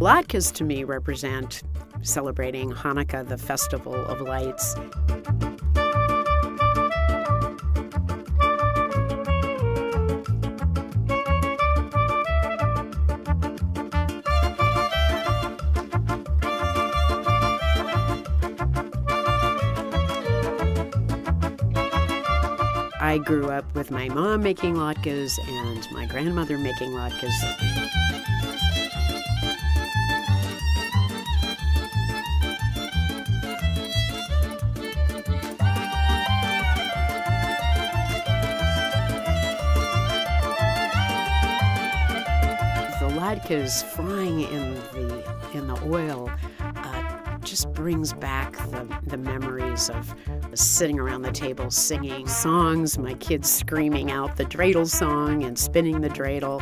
latkes to me represent celebrating Hanukkah, the festival of lights. I grew up with my mom making latkes and my grandmother making latkes. The latkes frying in the oil just brings back the memories of sitting around the table singing songs, my kids screaming out the dreidel song and spinning the dreidel.